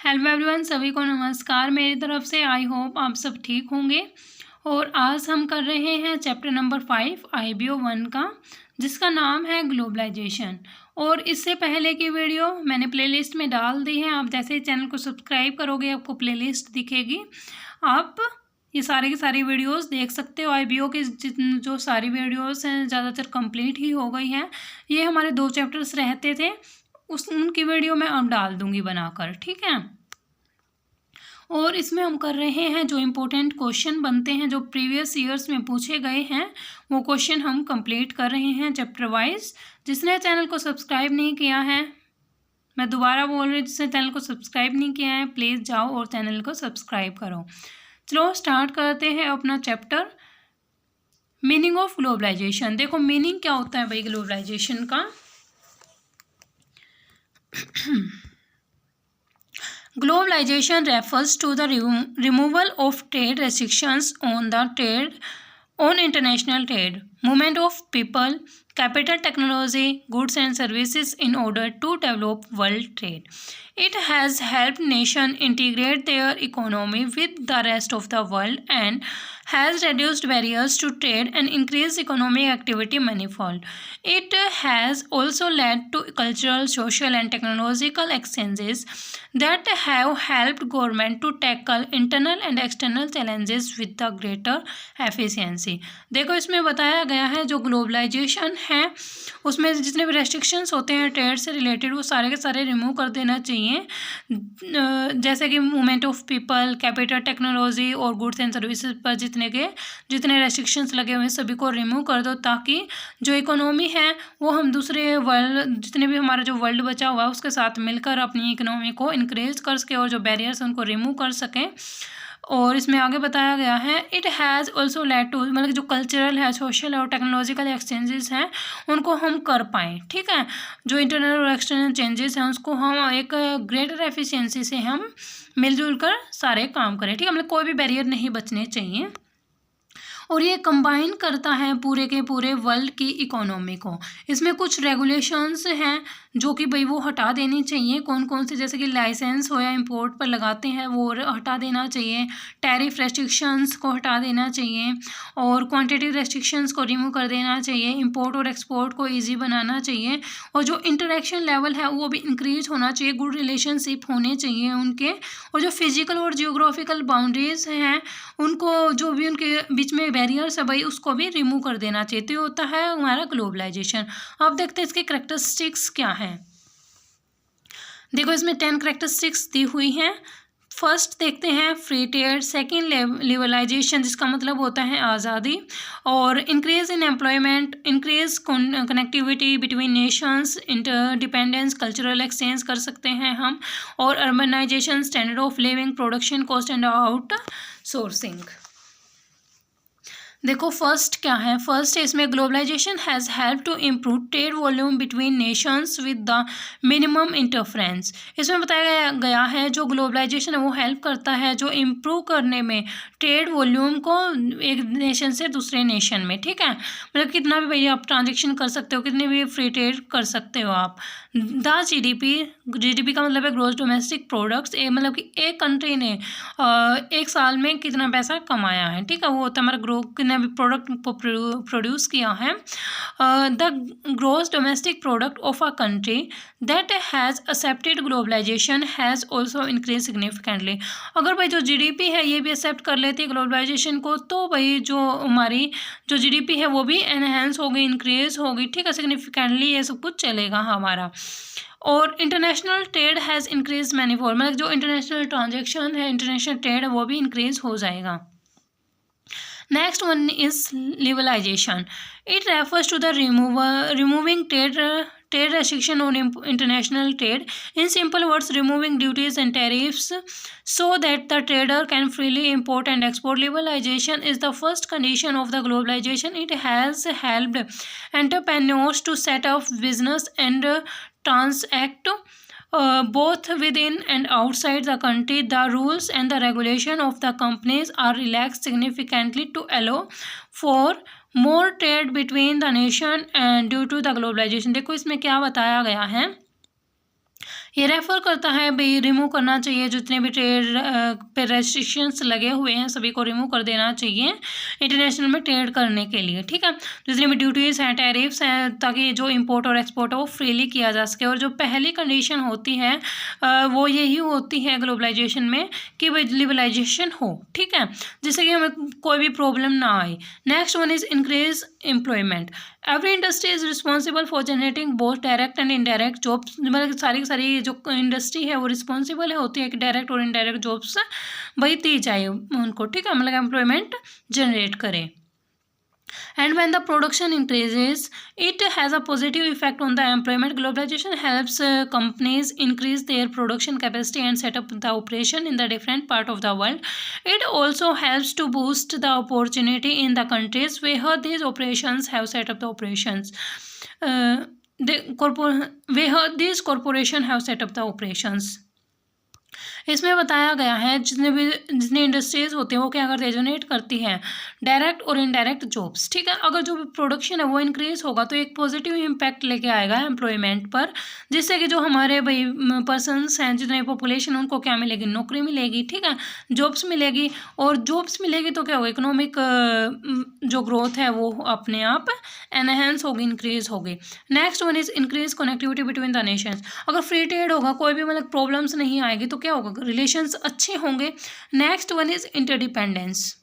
Hello everyone, सभी को नमस्कार मेरी तरफ से। आई होप आप सब ठीक होंगे। और आज हम कर रहे हैं चैप्टर नंबर 5 IBO 1 का, जिसका नाम है ग्लोबलाइजेशन। और इससे पहले की वीडियो मैंने प्लेलिस्ट में डाल दी है। आप जैसे ही चैनल को सब्सक्राइब करोगे आपको प्लेलिस्ट दिखेगी, आप ये सारे की सारी वीडियोस देख सकते हो। IBO की जो सारी वीडियोस हैं ज़्यादातर कंप्लीट ही हो गई हैं। ये हमारे 2 चैप्टर्स रहते थे, उनकी वीडियो मैं अब डाल दूंगी बनाकर, ठीक है। और इसमें हम कर रहे हैं जो इम्पोर्टेंट क्वेश्चन बनते हैं, जो प्रीवियस ईयर्स में पूछे गए हैं, वो क्वेश्चन हम कंप्लीट कर रहे हैं चैप्टर वाइज। जिसने चैनल को सब्सक्राइब नहीं किया है, मैं दोबारा बोल रही हूँ, जिसने चैनल को सब्सक्राइब नहीं किया है प्लीज़ जाओ और चैनल को सब्सक्राइब करो। चलो स्टार्ट करते हैं अपना चैप्टर, मीनिंग ऑफ ग्लोबलाइजेशन। देखो मीनिंग क्या होता है भाई ग्लोबलाइजेशन का। Globalization refers to the removal of trade restrictions on international trade, movement of people, capital, technology, goods and services in order to develop world trade. It has helped nations integrate their economy with the rest of the world and has reduced barriers to trade and increased economic activity manifold. It has also led to cultural, social and technological exchanges that have helped government to tackle internal and external challenges with the greater efficiency. देखो इसमें बताया गया है जो globalisation है उसमें जितने भी रेस्ट्रिक्शंस होते हैं ट्रेड से रिलेटेड वो सारे के सारे रिमूव कर देना चाहिए। जैसे कि movement of people, capital, technology और गुड्स एंड सर्विसेज पर जितने रेस्ट्रिक्शंस लगे हुए हैं सभी को रिमूव कर दो, ताकि जो इकोनॉमी है वो हम दूसरे वर्ल्ड, जितने भी हमारा जो वर्ल्ड बचा हुआ है उसके साथ मिलकर अपनी इकोनॉमी को इंक्रीज कर सके और जो बैरियर्स हैं उनको रिमूव कर सकें। और इसमें आगे बताया गया है it has also led to, मतलब जो कल्चरल है, सोशल और टेक्नोलॉजिकल एक्सचेंजेस हैं उनको हम कर पाएँ, ठीक है। जो इंटरनल और एक्सटर्नल चेंजेस हैं उसको हम एक ग्रेटर एफिशिएंसी से हम मिलजुल कर सारे काम करें, ठीक है। मतलब कोई भी बैरियर नहीं बचने चाहिए। और ये कंबाइन करता है पूरे के पूरे वर्ल्ड की इकोनॉमी को। इसमें कुछ रेगुलेशंस हैं जो कि भाई वो हटा देनी चाहिए। कौन कौन से, जैसे कि लाइसेंस हो या इंपोर्ट पर लगाते हैं वो हटा देना चाहिए, टैरिफ रेस्ट्रिक्शंस को हटा देना चाहिए और क्वांटिटी रेस्ट्रिक्शंस को रिमूव कर देना चाहिए। इंपोर्ट और एक्सपोर्ट को ईजी बनाना चाहिए और जो इंटरेक्शन लेवल है वो भी इंक्रीज होना चाहिए, गुड रिलेशनशिप होने चाहिए उनके। और जो फिजिकल और जियोग्राफिकल बाउंड्रीज हैं उनको, जो भी उनके बीच में बैरियर्स है भाई उसको भी रिमूव कर देना चाहिए। तो ये होता है हमारा ग्लोबलाइजेशन। अब देखते हैं इसके करैक्टरिस्टिक्स क्या हैं। देखो इसमें 10 करैक्टरिस्टिक्स दी हुई हैं। फर्स्ट देखते हैं फ्री ट्रेड, सेकेंड लिबरलाइजेशन जिसका मतलब होता है आज़ादी, और increase in employment, increase connectivity between nations, interdependence, cultural exchange कर सकते हैं हम, और urbanisation, standard of living, production cost and outsourcing. देखो फर्स्ट क्या है, फर्स्ट है इसमें globalisation has help to improve trade volume between nations with the minimum interference. इसमें बताया गया है जो ग्लोबलाइजेशन है वो हेल्प करता है जो इम्प्रूव करने में ट्रेड वॉल्यूम को एक नेशन से दूसरे नेशन में, ठीक है। मतलब कितना भी भाई आप ट्रांजेक्शन कर सकते हो, कितने भी फ्री ट्रेड कर सकते हो आप। द GDP का मतलब है ग्रॉस डोमेस्टिक प्रोडक्ट्स, मतलब कि एक कंट्री ने एक साल में कितना पैसा कमाया है, ठीक है, वो होता है हमारा ग्रो भी प्रोडक्ट प्रोड्यूस किया है। The gross domestic product of a country that has accepted globalisation has also increase significantly. अगर भाई जो GDP है ये भी एक्सेप्ट कर लेती है ग्लोबलाइजेशन को, तो भाई जो हमारी जो GDP है वो भी एनहेंस होगी, इंक्रीज होगी, ठीक है, सिग्निफिकेंटली ये सब कुछ चलेगा हमारा। और international trade has increase manifold, मतलब जो इंटरनेशनल ट्रांजेक्शन है, इंटरनेशनल ट्रेड है वो भी इंक्रीज हो जाएगा। Next one is liberalization. It refers to the removing trade restriction on international trade. In simple words, removing duties and tariffs so that the trader can freely import and export. Liberalization is the first condition of the globalization. It has helped entrepreneurs to set up business and transact both within and outside the country. The rules and the regulation of the companies are relaxed significantly to allow for more trade between the nation and due to the globalization. देखो इसमें क्या बताया गया है, ये refer करता है भाई रिमूव करना चाहिए जितने भी ट्रेड पे रेस्ट्रिक्शंस लगे हुए हैं सभी को रिमूव कर देना चाहिए इंटरनेशनल में ट्रेड करने के लिए, ठीक है। जितनी भी ड्यूटीज़ हैं, टैरिफ्स हैं, ताकि जो इंपोर्ट और एक्सपोर्ट है वो फ्रीली किया जा सके। और जो पहली कंडीशन होती है वो यही होती है ग्लोबलाइजेशन में कि भाई लिबरलाइजेशन हो, ठीक है, जिससे कि हमें कोई भी प्रॉब्लम ना आए। Next one is increase employment. Every industry is responsible for generating both direct and indirect jobs. मतलब सारी की सारी जो इंडस्ट्री है वो रिस्पॉन्सिबल होती है कि डायरेक्ट और इनडायरेक्ट जॉब्स वही दी जाए उनको, ठीक है, मतलब एम्प्लॉयमेंट जनरेट करें। And when the production increases, it has a positive effect on the employment. Globalization helps companies increase their production capacity and set up the operation in the different part of the world. It also helps to boost the opportunity in the countries where these operations have set up the operations. Where these corporations have set up the operations. इसमें बताया गया है जितनी industries होती हैं वो क्या करती है, जनरेट करती हैं डायरेक्ट और इनडायरेक्ट जॉब्स, ठीक है। अगर जो प्रोडक्शन है वो इंक्रीज होगा तो एक पॉजिटिव इम्पैक्ट लेके आएगा एम्प्लॉयमेंट पर, जिससे कि जो हमारे भाई पर्सनस हैं, जितने पॉपुलेशन उनको क्या मिलेगी, नौकरी मिलेगी, ठीक है, जॉब्स मिलेगी। और जॉब्स मिलेगी तो क्या होगा, इकोनॉमिक जो ग्रोथ है वो अपने आप एनहेंस होगी, इंक्रीज होगी। Next one is increase connectivity between the Nations. अगर फ्री ट्रेड होगा, कोई भी मतलब प्रॉब्लम्स नहीं आएगी तो क्या होगा, रिलेशंस अच्छे होंगे। Next one is interdependence.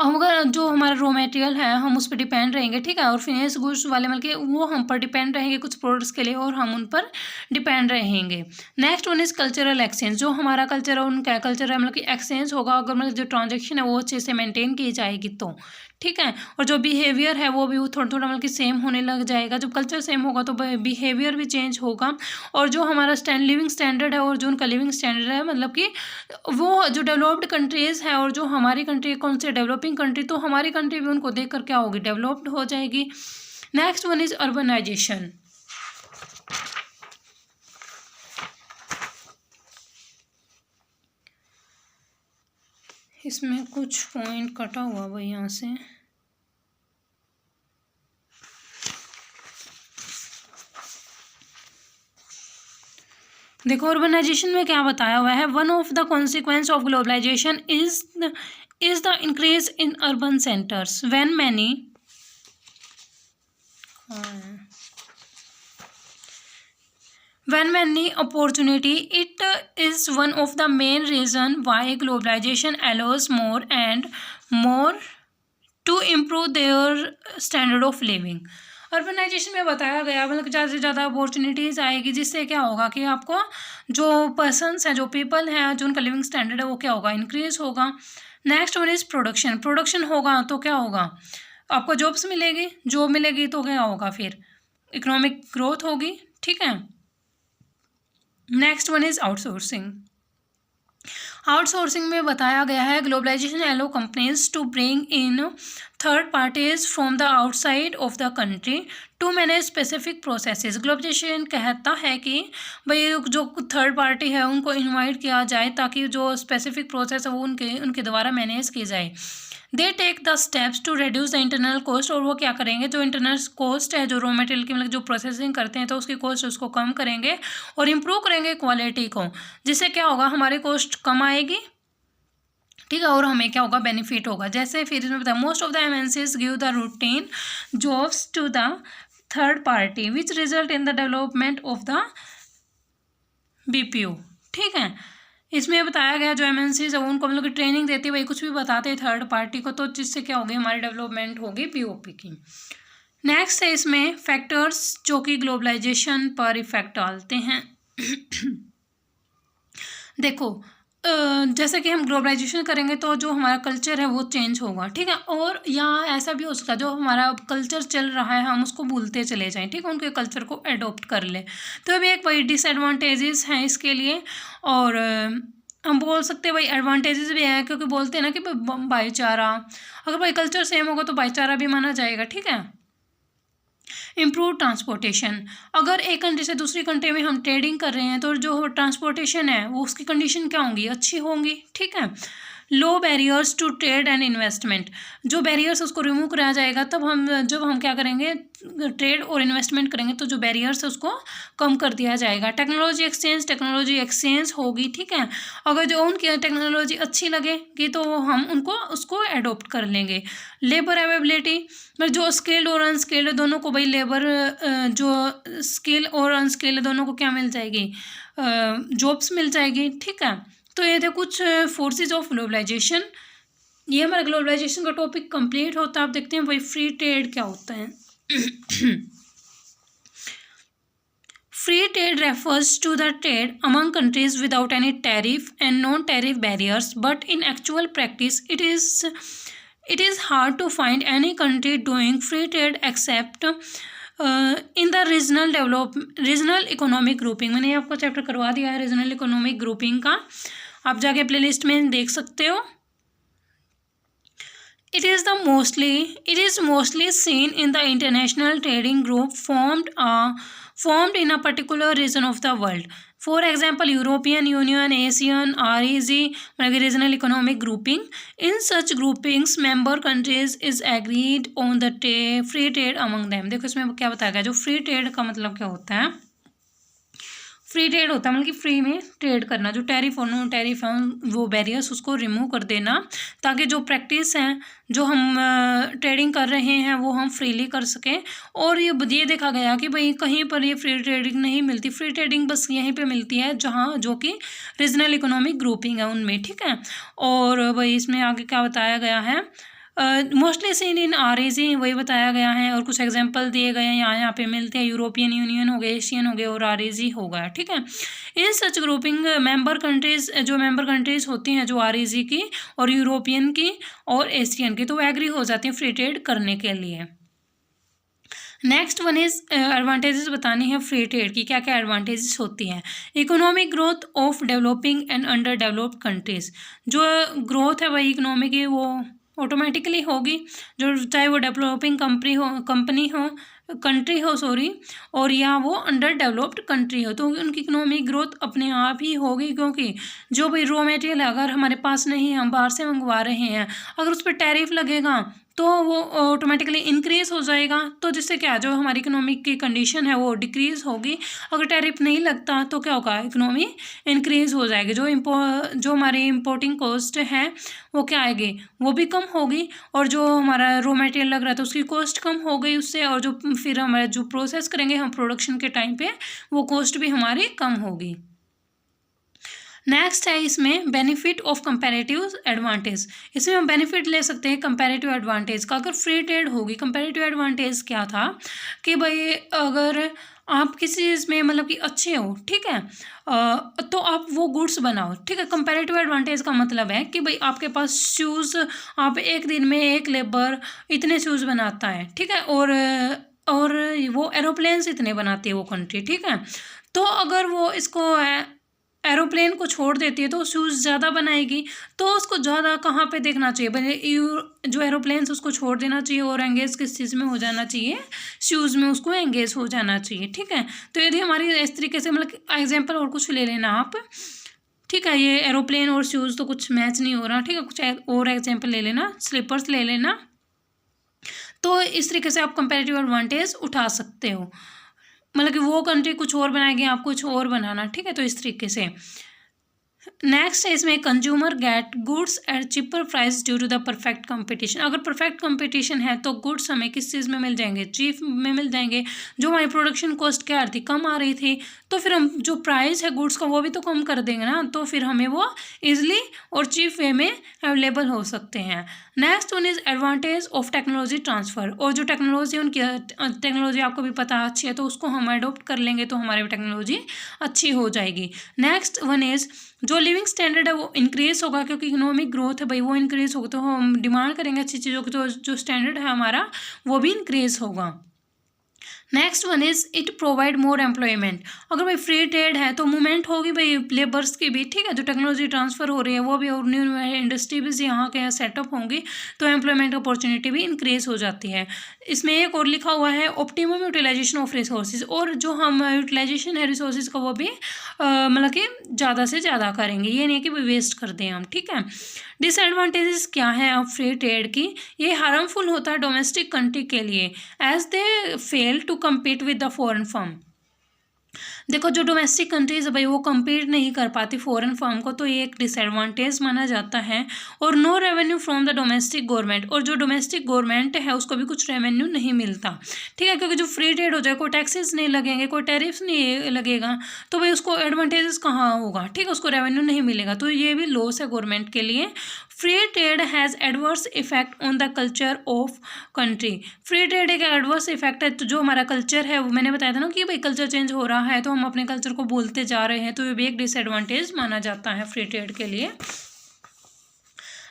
अगर जो हमारा रॉ मटेरियल है हम उस पर डिपेंड रहेंगे, ठीक है, और फिनिश गुड्स वाले मतलब कि वो हम पर डिपेंड रहेंगे कुछ प्रोडक्ट्स के लिए और हम उन पर डिपेंड रहेंगे। Next one is cultural exchange. जो हमारा कल्चर है उनका कल्चर है मतलब कि एक्सचेंज होगा अगर मतलब जो ट्रांजेक्शन है वो अच्छे से मेंटेन की जाएगी तो, ठीक है। और जो बिहेवियर है वो भी थोड़ा थोड़ा मतलब कि सेम होने लग जाएगा। जब कल्चर सेम होगा तो बिहेवियर भी चेंज होगा। और जो हमारा लिविंग स्टैंडर्ड है और जो उनका लिविंग स्टैंडर्ड है मतलब कि वो जो डेवलप्ड कंट्रीज़ है और जो हमारी कंट्री कौन से डेवलपिंग कंट्री, तो हमारी कंट्री भी उनको देख कर क्या होगी, डेवलप्ड हो जाएगी। Next one is urbanisation. इसमें कुछ पॉइंट कटा हुआ भाई यहाँ से, देखो अर्बनाइजेशन में क्या बताया हुआ है। One of the consequence of globalisation is the increase in urban centres when many opportunity. It is one of the main reason why globalization allows more and more to improve their standard of living. Urbanisation में बताया गया मतलब ज़्यादा से ज़्यादा opportunities आएगी, जिससे क्या होगा कि आपको जो पर्सनस हैं, जो पीपल हैं, जो उनका लिविंग स्टैंडर्ड है वो क्या होगा, इंक्रीज होगा। नेक्स्ट वन इज़ प्रोडक्शन होगा तो क्या होगा, आपको जॉब्स मिलेगी, जॉब मिलेगी तो क्या होगा, फिर इकोनॉमिक ग्रोथ होगी, ठीक है। Next one is outsourcing. Outsourcing में बताया गया है globalisation allow companies to bring in third parties from the outside of the country to manage specific processes. ग्लोबलाइजेशन कहता है कि भाई जो थर्ड पार्टी है उनको इनवाइट किया जाए ताकि जो स्पेसिफिक प्रोसेस है वो उनके द्वारा मैनेज की जाए। They take the steps to reduce the internal cost. और वो क्या करेंगे, जो इंटरनल कॉस्ट है, जो रॉ मटेरियल की मतलब जो प्रोसेसिंग करते हैं तो उसकी कॉस्ट उसको कम करेंगे और इम्प्रूव करेंगे क्वालिटी को, जिससे क्या होगा, हमारी कॉस्ट कम आएगी, ठीक है, और हमें क्या होगा, बेनिफिट होगा। जैसे फिर इसमें बताया most of the MNCs give the routine jobs to the third party which result in the development of the BPO, ठीक है। इसमें बताया गया जो एमएनसीज है उनको मतलब कि ट्रेनिंग देती है, भाई कुछ भी बताते हैं थर्ड पार्टी को, तो जिससे क्या होगी, हमारी डेवलपमेंट होगी पीओपी की। नेक्स्ट है इसमें फैक्टर्स जो कि ग्लोबलाइजेशन पर इफेक्ट डालते हैं। देखो जैसे कि हम ग्लोबलाइजेशन करेंगे तो जो हमारा कल्चर है वो चेंज होगा, ठीक है, और या ऐसा भी हो सकता है जो हमारा कल्चर चल रहा है हम उसको भूलते चले जाएं, ठीक है, उनके कल्चर को एडॉप्ट कर लें, तो भी एक भाई डिसएडवांटेजेस हैं इसके लिए। और हम बोल सकते हैं भाई एडवांटेजेस भी हैं, क्योंकि बोलते हैं ना कि भाईचारा, अगर भाई कल्चर सेम होगा तो भाईचारा भी माना जाएगा, ठीक है। इम्प्रूव ट्रांसपोर्टेशन, अगर एक कंट्री से दूसरी कंट्री में हम ट्रेडिंग कर रहे हैं तो जो ट्रांसपोर्टेशन है वो उसकी कंडीशन क्या होंगी, अच्छी होंगी, ठीक है। Low barriers to trade and investment, जो बैरियर्स उसको रिमूव कराया जाएगा तब जब हम क्या करेंगे, ट्रेड और इन्वेस्टमेंट करेंगे तो जो बैरियर्स है उसको कम कर दिया जाएगा। टेक्नोलॉजी एक्सचेंज होगी, ठीक है। अगर जो उनकी टेक्नोलॉजी अच्छी लगेगी तो हम उसको एडोप्ट कर लेंगे। लेबर अवेलेबिलिटी में जो स्किल्ड और अनस्किल्ड दोनों को भाई लेबर जो स्किल और अनस्किल्ड दोनों को क्या मिल जाएगी, जॉब्स मिल जाएगी, ठीक है। तो ये थे कुछ फोर्सेज ऑफ ग्लोबलाइजेशन। ये हमारा ग्लोबलाइजेशन का टॉपिक कंप्लीट होता है। आप देखते हैं भाई फ्री ट्रेड क्या होता है। Free trade refers to the trade among countries without any tariff and non-tariff barriers, but in actual practice it is hard to find any country doing free trade except in the regional economic grouping. मैंने आपको chapter करवा दिया है regional economic grouping का, आप जाके playlist में देख सकते हो। It is mostly seen in the international trading group formed in a particular region of the world. For example, European Union, ASEAN, REG, regional economic grouping. In such groupings, member countries is agreed on the free trade among them. देखो इसमें क्या बताया गया, जो free trade का मतलब क्या होता है। फ्री ट्रेड होता है मतलब कि फ्री में ट्रेड करना, जो टैरिफ और नॉन टैरिफ है वो बैरियर्स उसको रिमूव कर देना, ताकि जो प्रैक्टिस है जो हम ट्रेडिंग कर रहे हैं वो हम फ्रीली कर सकें। और ये देखा गया कि भाई कहीं पर ये फ्री ट्रेडिंग नहीं मिलती, फ्री ट्रेडिंग बस यहीं पे मिलती है जहाँ जो कि रीजनल इकोनॉमिक ग्रुपिंग है उनमें, ठीक है। और भाई इसमें आगे क्या बताया गया है, मोस्टली सीन इन REG वही बताया गया है, और कुछ एग्जांपल दिए गए हैं यहाँ पे मिलते हैं। यूरोपियन यूनियन हो गए, एशियन हो गए और REG हो गया, ठीक है। इन सच ग्रुपिंग मेंबर कंट्रीज होती हैं जो REG की और यूरोपियन की और एशियन की, तो वो एग्री हो जाती हैं फ्री ट्रेड करने के लिए। नेक्स्ट वन इज एडवांटेजेस बतानी है फ्री ट्रेड की, क्या क्या एडवांटेजेस होती हैं। Economic growth of developing and under developed countries, जो ग्रोथ है वही इकोनॉमी की वो ऑटोमेटिकली होगी, जो चाहे वो डेवलपिंग कंट्री हो और या वो अंडर डेवलप्ड कंट्री हो, तो उनकी इकोनॉमिक ग्रोथ अपने आप ही होगी। क्योंकि जो भी रॉ मटेरियल अगर हमारे पास नहीं है, हम बाहर से मंगवा रहे हैं, अगर उस पर टैरिफ लगेगा तो वो ऑटोमेटिकली इंक्रीज़ हो जाएगा, तो जिससे क्या जो हमारी इकोनॉमिक की कंडीशन है वो डिक्रीज़ होगी। अगर टैरिफ नहीं लगता तो क्या होगा, इकोनॉमी इंक्रीज़ हो जाएगी। जो हमारी इम्पोर्टिंग कॉस्ट है वो क्या आएगी, वो भी कम होगी, और जो हमारा रॉ मटेरियल लग रहा था उसकी कॉस्ट कम हो गई उससे, और जो फिर हमारा जो प्रोसेस करेंगे हम प्रोडक्शन के टाइम पे वो कॉस्ट भी हमारी कम होगी। नेक्स्ट है इसमें बेनिफिट ऑफ कंपैरेटिव एडवांटेज। इसमें हम बेनिफिट ले सकते हैं कंपैरेटिव एडवांटेज का। अगर फ्री ट्रेड होगी, कंपैरेटिव एडवांटेज क्या था कि भाई अगर आप किसी चीज़ में मतलब कि अच्छे हो, ठीक है, तो आप वो गुड्स बनाओ, ठीक है। कंपैरेटिव एडवांटेज का मतलब है कि भाई आपके पास शूज़, आप एक दिन में एक लेबर इतने शूज़ बनाता है, ठीक है, और वो एरोप्लेन्स इतने बनाती है वो कंट्री, ठीक है। तो अगर वो इसको एरोप्लेन को छोड़ देती है तो शूज़ ज़्यादा बनाएगी, तो उसको ज़्यादा कहाँ पे देखना चाहिए, भाई जो एरोप्लेन्स उसको छोड़ देना चाहिए और एंगेज किस चीज़ में हो जाना चाहिए, शूज़ में उसको एंगेज हो जाना चाहिए, ठीक है। तो यदि हमारी इस तरीके से मतलब एग्जांपल और कुछ ले लेना आप, ठीक है, ये एरोप्लेन और शूज़ तो कुछ मैच नहीं हो रहा, ठीक है, कुछ और एग्जाम्पल ले लेना, स्लीपर्स ले लेना। तो इस तरीके से आप कंपेरेटिव एडवांटेज उठा सकते हो, मतलब कि वो कंट्री कुछ और बनाएगी, आप कुछ और बनाना, ठीक है। तो इस तरीके से नेक्स्ट है इसमें consumer get goods at cheaper price due to the perfect competition. अगर परफेक्ट कंपटीशन है तो गुड्स हमें किस चीज़ में मिल जाएंगे, चीप में मिल जाएंगे। जो हमारी प्रोडक्शन कॉस्ट क्या थी, कम आ रही थी, तो फिर हम जो प्राइस है गुड्स का वो भी तो कम कर देंगे ना, तो फिर हमें वो ईजिली और चीप वे में अवेलेबल हो सकते हैं। Next one is advantage of technology transfer, और जो टेक्नोलॉजी उनकी टेक्नोलॉजी आपको भी पता अच्छी है तो उसको हम अडोप्ट कर लेंगे तो हमारी टेक्नोलॉजी अच्छी हो जाएगी। नेक्स्ट वन इज़ जो लिविंग स्टैंडर्ड है वो इंक्रीज़ होगा, क्योंकि इकोनॉमिक ग्रोथ है भाई वो इंक्रीज़ होगा, तो हम डिमांड करेंगे अच्छी चीज़ों की, तो जो स्टैंडर्ड है हमारा वो भी इंक्रीज़ होगा। Next one is it provide more employment. अगर भाई फ्री ट्रेड है तो मूवमेंट होगी भाई लेबर्स की भी, ठीक है, जो टेक्नोलॉजी ट्रांसफ़र हो रही है वो भी, और न्यू इंडस्ट्री भी यहाँ के सेटअप होंगी तो एम्प्लॉयमेंट अपॉर्चुनिटी भी इंक्रीज हो जाती है। इसमें एक और लिखा हुआ है ऑप्टिमम यूटिलाइजेशन ऑफ रिसोर्सेज, और जो हम यूटिलाइजेशन है रिसोर्सेज का वो भी मतलब कि ज़्यादा से ज़्यादा करेंगे, ये नहीं कि भाई वेस्ट कर दें हम, ठीक है। डिसएडवांटेजेस क्या है अब फ्री ट्रेड की, ये हार्मफुल होता है डोमेस्टिक कंट्री के लिए as they fail to compete with the foreign firm। देखो जो डोमेस्टिक कंट्रीज है भाई वो compete नहीं कर पाती फॉरेन फर्म को, तो ये एक डिसएडवांटेज माना जाता है। और no revenue from the domestic government, और जो डोमेस्टिक गवर्नमेंट है उसको भी कुछ रेवेन्यू नहीं मिलता, ठीक है, क्योंकि जो फ्री ट्रेड हो जाए कोई टैक्सेस नहीं लगेंगे, कोई टैरिफ नहीं लगेगा, तो भाई उसको एडवांटेजेस कहाँ होगा, ठीक है, उसको रेवेन्यू नहीं मिलेगा, तो ये भी लॉस है गवर्नमेंट के लिए। Free trade has adverse effect on the culture of country. Free trade एक एडवर्स इफेक्ट है, तो जो हमारा कल्चर है वो मैंने बताया था ना कि भाई कल्चर चेंज हो रहा है तो हम अपने कल्चर को भूलते जा रहे हैं, तो ये भी एक डिसएडवांटेज माना जाता है फ्री ट्रेड के लिए।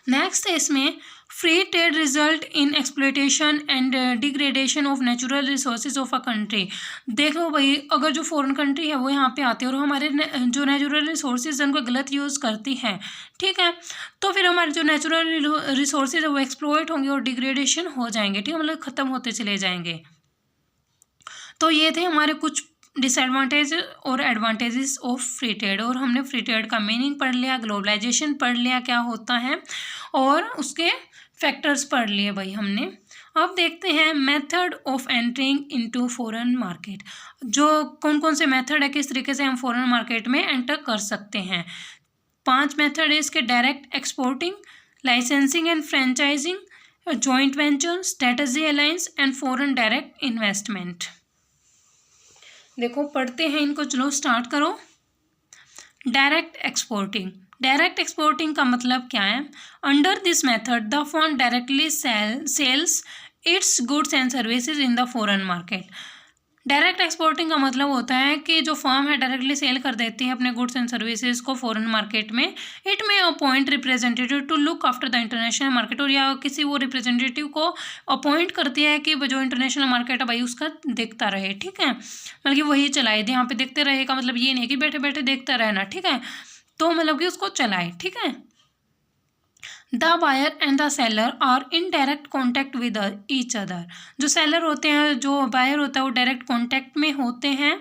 नेक्स्ट है इसमें free trade result in exploitation and degradation of natural resources of a country. देखो भाई अगर जो फॉरेन कंट्री है वो यहाँ पे आती है और हमारे जो नेचुरल रिसोर्सेज उनको गलत यूज़ करती है, ठीक है, तो फिर हमारे जो नेचुरल रिसोर्सेज है वो एक्सप्लॉयट होंगे और डिग्रेडेशन हो जाएंगे, ठीक है, मतलब ख़त्म होते चले जाएंगे। तो ये थे हमारे कुछ डिसएडवांटेज और एडवांटेजेस ऑफ फ्री ट्रेड, और हमने फ्री ट्रेड का मीनिंग पढ़ लिया, ग्लोबलाइजेशन पढ़ लिया क्या होता है, और उसके फैक्टर्स पढ़ लिए भाई हमने। अब देखते हैं method of entering into foreign market, जो कौन कौन से मेथड है, किस तरीके से हम फॉरेन मार्केट में एंटर कर सकते हैं। 5 मेथड है इसके: direct exporting, licensing and franchising, joint venture, strategy alliance and foreign direct investment. देखो पढ़ते हैं इनको, चलो स्टार्ट करो। Direct exporting. डायरेक्ट एक्सपोर्टिंग का मतलब क्या है? Under this method the firm directly sells its goods and services in the foreign market. Direct exporting का मतलब होता है कि जो फर्म है डायरेक्टली सेल कर देती है अपने गुड्स एंड सर्विसेज को फॉरेन मार्केट में। It may appoint representative to look after the international market, और या किसी वो रिप्रेजेंटेटिव को अपॉइंट करती है कि जो इंटरनेशनल मार्केट है भाई उसका देखता रहे, ठीक है, मतलब कि वही चलाए, यहाँ पे देखते रहे का मतलब ये नहीं है कि बैठे बैठे देखता रहना, ठीक है, तो मतलब कि उसको चलाए, ठीक है। The buyer and the seller are in direct contact with each other. जो सेलर होते हैं, जो बायर होता है वो डायरेक्ट कॉन्टैक्ट में होते हैं,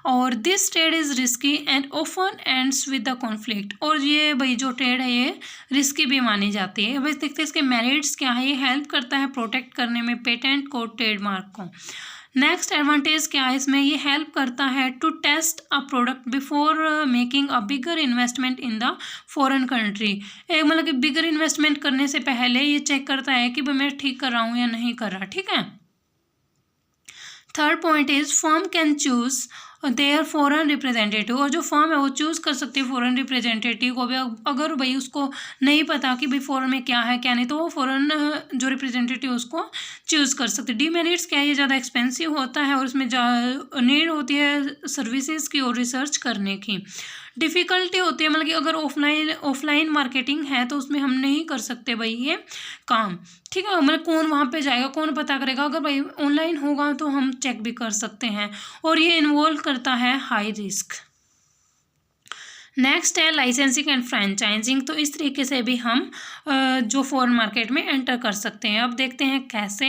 और this trade is risky and often ends with the conflict. और ये भाई जो ट्रेड है ये रिस्की भी मानी जाती है। भाई देखते हैं इसके मेरिट्स क्या है। ये हेल्प करता है प्रोटेक्ट करने में पेटेंट को, ट्रेडमार्क को। नेक्स्ट एडवांटेज क्या है इसमें? ये हेल्प करता है to test a product before making a bigger investment in the foreign country. एक मतलब कि बिगर इन्वेस्टमेंट करने से पहले ये चेक करता है कि भाई मैं ठीक कर रहा हूँ या नहीं कर रहा, ठीक है। Third point is firm can choose there foreign representative, और जो फर्म है वो चूज़ कर सकती है फॉरेन रिप्रेजेंटेटिव को भी। अगर भाई उसको नहीं पता कि भाई फॉरेन में क्या है क्या नहीं, तो वो फॉरेन जो रिप्रेजेंटेटिव उसको चूज़ कर सकते हैं। डीमेरिट्स क्या है? ये ज़्यादा एक्सपेंसिव होता है और इसमें नीड होती है सर्विसेज की और रिसर्च करने की। डिफ़िकल्टी होती है, मतलब कि अगर ऑफलाइन मार्केटिंग है तो उसमें हम नहीं कर सकते भाई ये काम, ठीक है। मतलब कौन वहाँ पे जाएगा, कौन पता करेगा? अगर भाई ऑनलाइन होगा तो हम चेक भी कर सकते हैं, और ये इन्वॉल्व करता है हाई रिस्क। नेक्स्ट है लाइसेंसिंग एंड फ्रेंचाइजिंग। तो इस तरीके से भी हम जो फॉरेन मार्केट में एंटर कर सकते हैं। अब देखते हैं कैसे।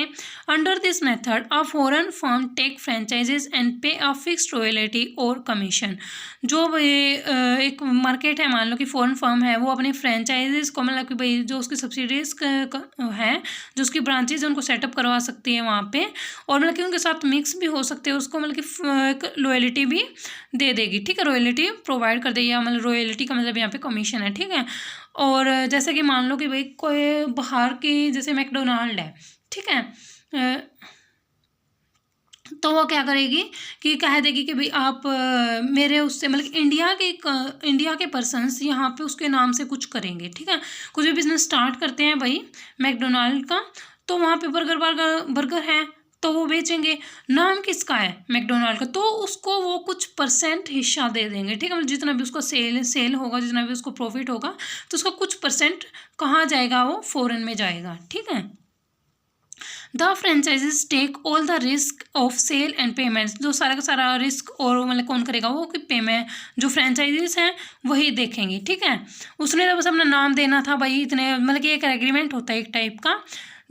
Under this method a foreign firm take franchises and pay a fixed royalty और कमीशन। जो एक मार्केट है, मान लो कि फॉरेन फर्म है, वो अपनी फ्रेंचाइजेज को, मतलब कि भाई जो उसकी सब्सिडीज है, जो उसकी ब्रांचेज उनको सेटअप करवा सकती है वहाँ पे, और मतलब कि उनके साथ मिक्स भी हो सकते हैं, उसको मतलब कि लॉयल्टी भी दे देगी, ठीक है, रॉयल्टी प्रोवाइड कर देगी। मतलब रॉयल्टी का मतलब यहाँ पे कमीशन है, ठीक है। और जैसे कि मान लो कि भाई कोई बाहर की जैसे मैकडोनाल्ड है, ठीक है, तो वो क्या करेगी कि कह देगी कि भाई आप मेरे उससे, मतलब इंडिया के पर्सन्स यहाँ पे उसके नाम से कुछ करेंगे, ठीक है, कुछ भी बिजनेस स्टार्ट करते हैं भाई मैकडोनाल्ड का, तो वहाँ पे बर्गर है तो वो बेचेंगे, नाम किसका है? मैकडोनाल्ड का, तो उसको वो कुछ परसेंट हिस्सा दे देंगे, ठीक है। मतलब जितना भी उसका सेल होगा, जितना भी उसको प्रॉफिट होगा, तो उसका कुछ परसेंट कहाँ जाएगा? वो फॉरेन में जाएगा, ठीक है। The franchisees take all the risk of sale and payments, जो सारा का सारा रिस्क और मतलब कौन करेगा, वो कि पेमेंट जो फ्रेंचाइजीज हैं वही देखेंगी, ठीक है। उसने तो बस अपना नाम देना था भाई, इतने मतलब कि एक एग्रीमेंट होता है एक टाइप का।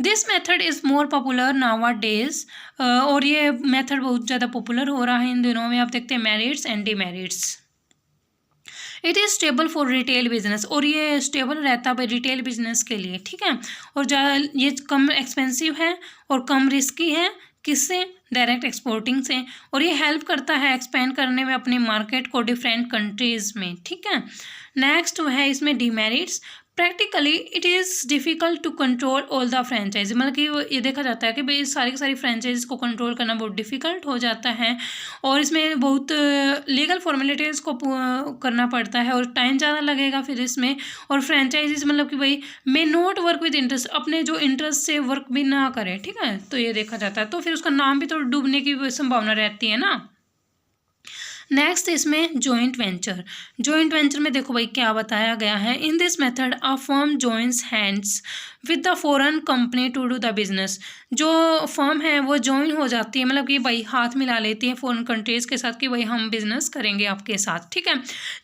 This method is more popular nowadays, और ये मेथड बहुत ज़्यादा पॉपुलर हो रहा है इन दिनों में। आप देखते हैं merits and demerits. It is stable for retail business, और ये स्टेबल रहता है रिटेल बिजनेस के लिए, ठीक है। और ये कम एक्सपेंसिव है और कम रिस्की है, किससे, डायरेक्ट एक्सपोर्टिंग से। और ये हेल्प करता है एक्सपेंड करने में अपनी मार्केट को डिफरेंट कंट्रीज़ में, ठीक है। नेक्स्ट है इसमें demerits. Practically it is difficult to control all the franchise, मतलब कि ये देखा जाता है कि भाई सारी की सारी फ्रेंचाइज को कंट्रोल करना बहुत डिफ़िकल्ट हो जाता है, और इसमें बहुत लीगल फॉर्मेलिटीज़ को करना पड़ता है और टाइम ज़्यादा लगेगा फिर इसमें। और फ्रेंचाइजीज मतलब कि भाई may not work with interest, अपने जो इंटरेस्ट से वर्क भी ना करे, ठीक है, तो ये देखा जाता है। तो फिर उसका नाम भी तो डूबने की संभावना रहती है ना। नेक्स्ट इसमें जॉइंट वेंचर। जॉइंट वेंचर में देखो भाई क्या बताया गया है, in this method a firm joins hands with the foreign company to do the business. जो फर्म है वो जॉइन हो जाती है, मतलब कि भाई हाथ मिला लेती है फॉरेन कंट्रीज़ के साथ कि भाई हम बिजनेस करेंगे आपके साथ, ठीक है।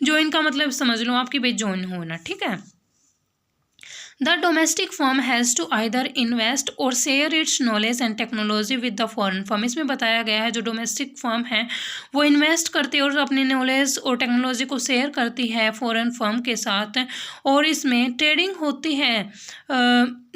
जॉइन का मतलब समझ लो आपकी भाई जॉइन होना, ठीक है। The domestic firm has to either invest or share its knowledge and technology with the foreign firm। इसमें बताया गया है जो डोमेस्टिक फर्म है वो इन्वेस्ट करती है और अपनी नॉलेज और टेक्नोलॉजी को शेयर करती है फॉरेन फर्म के साथ, और इसमें ट्रेडिंग होती है।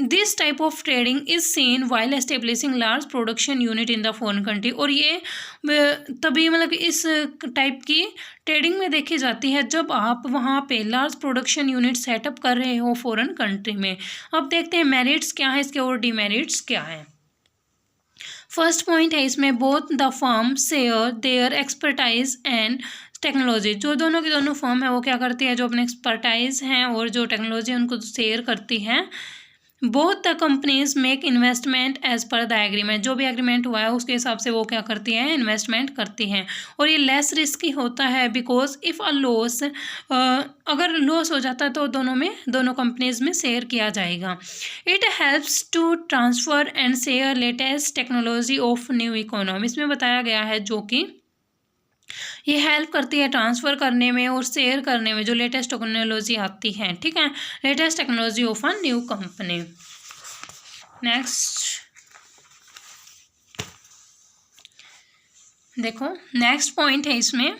This type of trading is seen while establishing large production unit in the foreign country, और ये तभी मतलब इस टाइप की ट्रेडिंग में देखी जाती है जब आप वहाँ पे लार्ज प्रोडक्शन यूनिट सेटअप कर रहे हो फॉरेन कंट्री में। अब देखते हैं मेरिट्स क्या है इसके और डिमेरिट्स क्या है। फर्स्ट पॉइंट है इसमें both the firm share their expertise and technology. जो दोनों की दोनों फर्म है वो क्या करती है, जो अपने एक्सपर्टाइज हैं और जो टेक्नोलॉजी है उनको शेयर करती है। Both the companies make investment as per the agreement, जो भी एग्रीमेंट हुआ है उसके हिसाब से वो क्या करती हैं, इन्वेस्टमेंट करती हैं। और ये लेस रिस्की होता है बिकॉज इफ़ अ लॉस, अगर लॉस हो जाता है तो दोनों कंपनीज में शेयर किया जाएगा। It helps to transfer and share latest technology of new economy. इसमें बताया गया है जो कि ये हेल्प करती है ट्रांसफ़र करने में और शेयर करने में जो लेटेस्ट टेक्नोलॉजी आती है, ठीक है, latest technology of a new company. Next देखो नेक्स्ट पॉइंट है इसमें,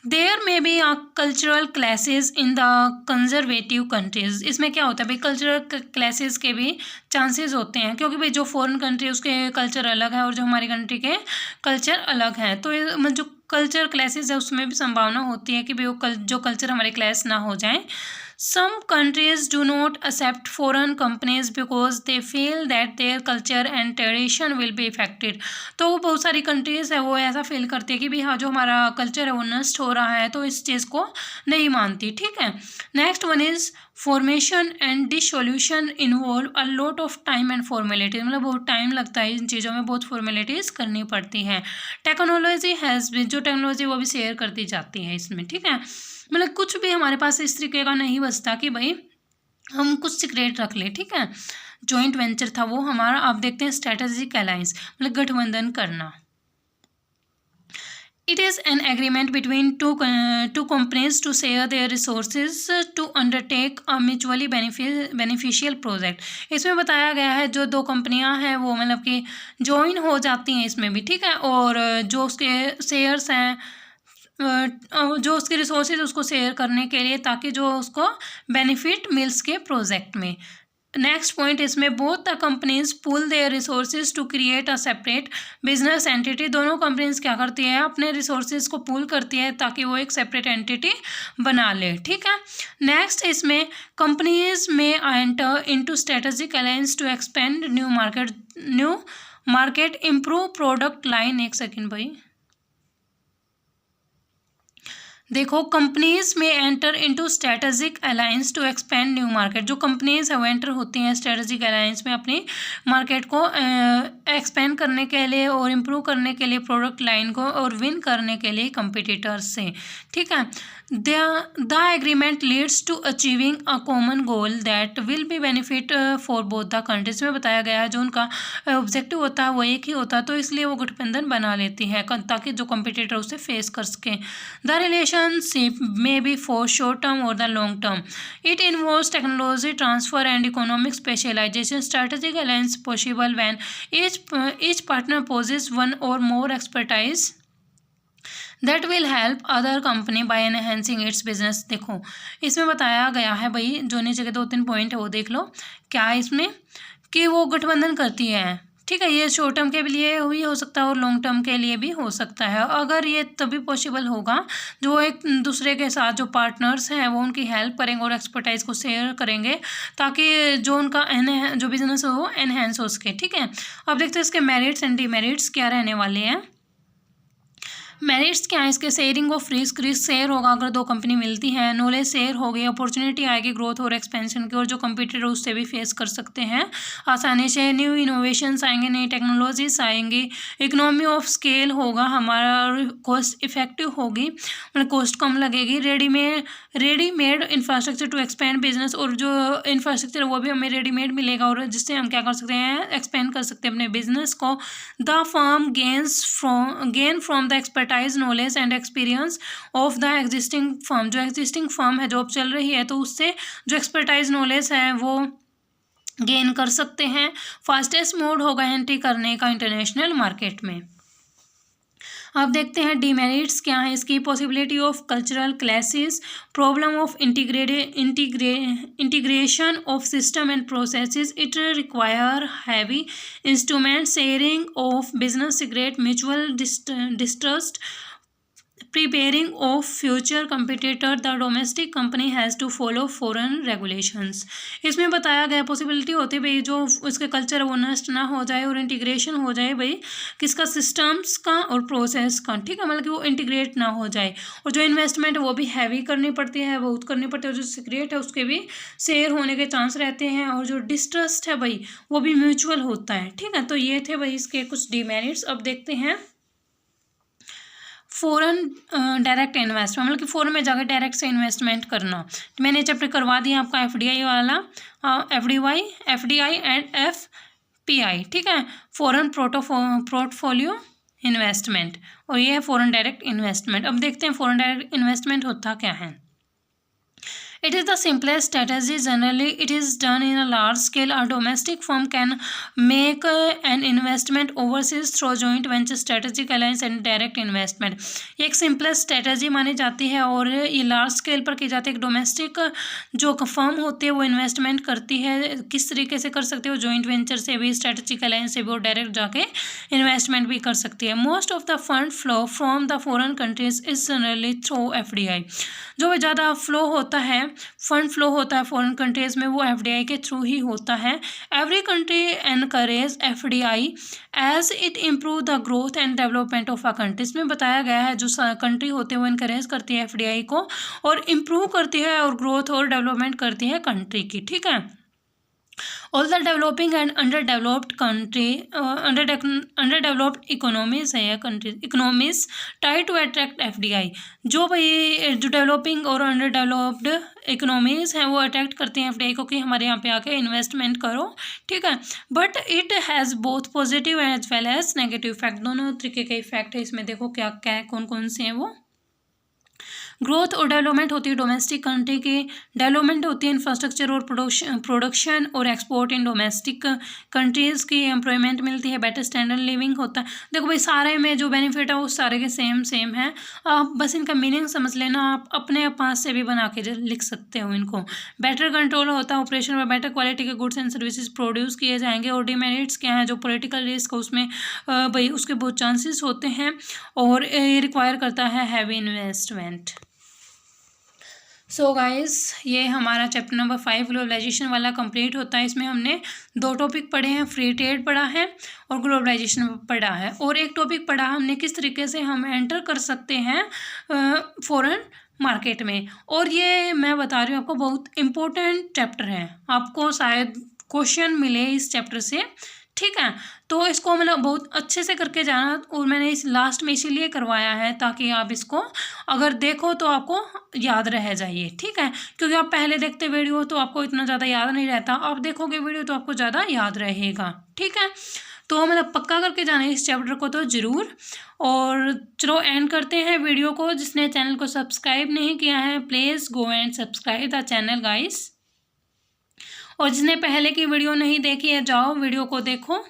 there may be cultural clashes in the conservative countries. इसमें क्या होता है भाई, कल्चरल क्लासेस के भी चांसेस होते हैं, क्योंकि भाई जो फॉरेन कंट्री उसके कल्चर अलग है और जो हमारी कंट्री के कल्चर अलग हैं, तो जो कल्चर क्लासेस है उसमें भी संभावना होती है कि भाई वो जो कल्चर हमारे क्लास ना हो जाए। Some countries do not accept foreign companies because they feel that their culture and tradition will be affected। तो वो बहुत सारी कंट्रीज़ है वो ऐसा फील करती है कि भाई हाँ जो हमारा कल्चर है वो नष्ट हो रहा है, तो इस चीज़ को नहीं मानती, ठीक है। Next one is formation and dissolution involve a lot of time and formalities, मतलब बहुत टाइम लगता है इन चीज़ों में, बहुत फॉर्मेलिटीज़ करनी पड़ती हैं। टेक्नोलॉजी हैज़ भी, जो टेक्नोलॉजी वो भी शेयर कर दी जाती है इसमें, ठीक है। मतलब कुछ भी हमारे पास इस तरीके का नहीं बचता कि भाई हम कुछ सीक्रेट रख ले, ठीक है। जॉइंट वेंचर था वो हमारा। आप देखते हैं स्ट्रेटेजिक अलायंस, मतलब गठबंधन करना। It is an agreement between two companies to share their resources to undertake a mutually beneficial project। इसमें बताया गया है जो दो कंपनियां हैं वो मतलब कि ज्वाइन हो जाती हैं इसमें भी, ठीक है, और जो उसके शेयर्स हैं जो उसके रिसोर्सेज उसको शेयर करने के लिए, ताकि जो उसको बेनिफिट मिल सके प्रोजेक्ट में। नेक्स्ट पॉइंट इसमें both the companies pool their resources to create a separate business entity. दोनों कंपनीज क्या करती है, अपने रिसोर्सेज को पुल करती है ताकि वो एक सेपरेट एंटिटी बना ले, ठीक है। नेक्स्ट इसमें companies may enter into strategic alliance to expand new market improve product line. एक सेकेंड भाई, देखो, companies may enter into strategic alliance to expand new market. जो कंपनीज है वो एंटर होती हैं स्ट्रेटेजिक अलायंस में अपनी मार्केट को एक्सपेंड करने के लिए और इम्प्रूव करने के लिए प्रोडक्ट लाइन को, और विन करने के लिए कंपिटिटर्स से। ठीक है, the agreement leads to achieving a common goal that will be benefit for both the countries. में बताया गया है जो उनका ऑब्जेक्टिव होता है वो एक ही होता है, तो इसलिए वो गठबंधन बना लेती है ताकि जो कंपिटिटर उसे फेस कर सकें। The relationship may be for short term और the long term. It involves technology transfer and economic specialisation. Strategic alliance possible when each partner possesses one or more expertise that will help other company by enhancing its business। देखो, इसमें बताया गया है भाई, जो नीचे के 2-3 पॉइंट है वो देख लो क्या है इसमें, कि वो गठबंधन करती है। ठीक है, ये शॉर्ट टर्म के लिए भी हो सकता है और लॉन्ग टर्म के लिए भी हो सकता है। अगर ये तभी पॉसिबल होगा जो एक दूसरे के साथ जो पार्टनर्स हैं वो उनकी हेल्प करेंगे और एक्सपर्टाइज को शेयर करेंगे, ताकि जो उनका जो बिजनेस हो वो एनहेंस हो सके। ठीक है, अब देखते हैं इसके मेरिट्स एंड डिमेरिट्स क्या रहने वाले हैं। मेरिट्स क्या है इसके, शेयरिंग ऑफ रिस्क शेयर होगा अगर दो कंपनी मिलती है, नॉलेज शेयर हो गई, अपॉर्चुनिटी आएगी ग्रोथ और एक्सपेंशन की, और जो कंपीटिटर उससे भी फेस कर सकते हैं आसानी से, न्यू इनोवेशंस आएंगे, नई टेक्नोलॉजीज आएंगी, इकोनॉमी ऑफ स्केल होगा हमारा, कॉस्ट इफेक्टिव होगी मतलब कॉस्ट कम लगेगी, readymade infrastructure to expand business, और जो इंफ्रास्ट्रक्चर वो भी हमें रेडीमेड मिलेगा और जिससे हम क्या कर सकते हैं एक्सपेंड कर सकते हैं अपने बिजनेस को। The firm gain from the expertise knowledge and experience of the existing firm. जो एग्जिस्टिंग फर्म है जो अब चल रही है तो उससे जो एक्सपर्टाइज नॉलेज है वो गेन कर सकते हैं। फास्टेस्ट मोड होगा एंट्री करने का इंटरनेशनल मार्केट में। अब देखते हैं डीमेरिट्स क्या है इसकी, possibility of cultural clashes, problem of integration of system and processes, it require heavy instrument, sharing of business secret, mutual distrust, preparing of future competitor, the domestic company has to follow foreign regulations। इसमें बताया गया possibility होती है भाई जो उसके culture वो नष्ट ना हो जाए और इंटीग्रेशन हो जाए भाई किसका, सिस्टम्स का और प्रोसेस का। ठीक है, मतलब कि वो इंटीग्रेट ना हो जाए, और जो इन्वेस्टमेंट वो भी हैवी करनी पड़ती है, बहुत करनी पड़ती है, और जो सीक्रेट है उसके भी शेयर होने के चांस रहते हैं, और जो डिस्ट्रस्ट है भाई वो भी म्यूचुअल होता है। ठीक है, तो ये थे भाई इसके कुछ डीमेरिट्स। अब देखते हैं फॉरेन डायरेक्ट इन्वेस्टमेंट, मतलब कि फॉरेन में जाकर डायरेक्ट से इन्वेस्टमेंट करना। मैंने चैप्टर करवा दिया आपका एफडीआई वाला, एफडीआई एंड एफपीआई। ठीक है, फॉरेन पोर्टफोलियो इन्वेस्टमेंट, और ये है फॉरेन डायरेक्ट इन्वेस्टमेंट। अब देखते हैं फॉरेन डायरेक्ट इन्वेस्टमेंट होता क्या है। It is the simplest strategy. Generally, it is done in a large scale. A domestic firm can make an investment overseas through joint venture, strategic alliance and direct investment। ये एक simplest strategy मानी जाती है और ये large scale पर की जाती है। एक डोमेस्टिक जो फर्म होती है वो इन्वेस्टमेंट करती है, किस तरीके से कर सकते हो, जॉइंट वेंचर से भी, स्ट्रेटेजिक अलायंस से भी, और डायरेक्ट जाके इन्वेस्टमेंट भी कर सकती है। Most of the fund flow from the foreign countries is generally through FDI. जो ज़्यादा फ्लो होता है, फंड फ्लो होता है फॉरेन कंट्रीज़ में, वो एफडीआई के थ्रू ही होता है। Every country encourage FDI as it improve the growth and development of a country. इसमें बताया गया है जो कंट्री होते हैं वो इनकरेज करती है एफडीआई को और इम्प्रूव करती है और ग्रोथ और डेवलपमेंट करती है कंट्री की। ठीक है, all the developing and under developed country, underdeveloped economies है या country economies try to attract FDI. जो भाई जो डेवलपिंग और अंडर डेवलप्ड इकोनॉमीज हैं वो अट्रैक्ट करते हैं एफडीआई को कि हमारे यहाँ पे आके इन्वेस्टमेंट करो। ठीक है, but it has both positive as well as negative effect. दोनों तरीके के इफेक्ट है इसमें। देखो क्या क्या कौन कौन से हैं वो। ग्रोथ और डेवलपमेंट होती है डोमेस्टिक कंट्री की, डेवलपमेंट होती है इंफ्रास्ट्रक्चर और प्रोडक्शन और एक्सपोर्ट इन डोमेस्टिक कंट्रीज़ की, एम्प्लॉयमेंट मिलती है, बेटर स्टैंडर्ड लिविंग होता है। देखो भाई सारे में जो बेनिफिट है वो सारे के सेम है, आप बस इनका मीनिंग समझ लेना, आप अपने पास से भी बना के लिख सकते हो इनको। बेटर कंट्रोल होता है ऑपरेशन में, बेटर क्वालिटी के गुड्स एंड सर्विसेज प्रोड्यूस किए जाएंगे। और डिमेरिट्स क्या है, जो पॉलिटिकल रिस्क उसमें भाई उसके बहुत चांसेस होते हैं और ये रिक्वायर करता है हैवी इन्वेस्टमेंट। सो गाइस, ये हमारा चैप्टर नंबर 5 ग्लोबलाइजेशन वाला कंप्लीट होता है। इसमें हमने 2 टॉपिक पढ़े हैं, फ्री ट्रेड पढ़ा है और ग्लोबलाइजेशन पढ़ा है, और एक टॉपिक पढ़ा हमने किस तरीके से हम एंटर कर सकते हैं फॉरेन मार्केट में। और ये मैं बता रही हूँ आपको, बहुत इम्पोर्टेंट चैप्टर है, आपको शायद क्वेश्चन मिले इस चैप्टर से, ठीक है। तो इसको मतलब बहुत अच्छे से करके जाना, और मैंने इस लास्ट में इसीलिए करवाया है ताकि आप इसको अगर देखो तो आपको याद रह जाइए, ठीक है। क्योंकि आप पहले देखते वीडियो तो आपको इतना ज़्यादा याद नहीं रहता, आप देखोगे वीडियो तो आपको ज़्यादा याद रहेगा, ठीक है। तो मतलब पक्का करके जाना इस चैप्टर को तो ज़रूर। और चलो एंड करते हैं वीडियो को। जिसने चैनल को सब्सक्राइब नहीं किया है, please go and subscribe the channel guys. और जिसने पहले की वीडियो नहीं देखी है, जाओ वीडियो को देखो।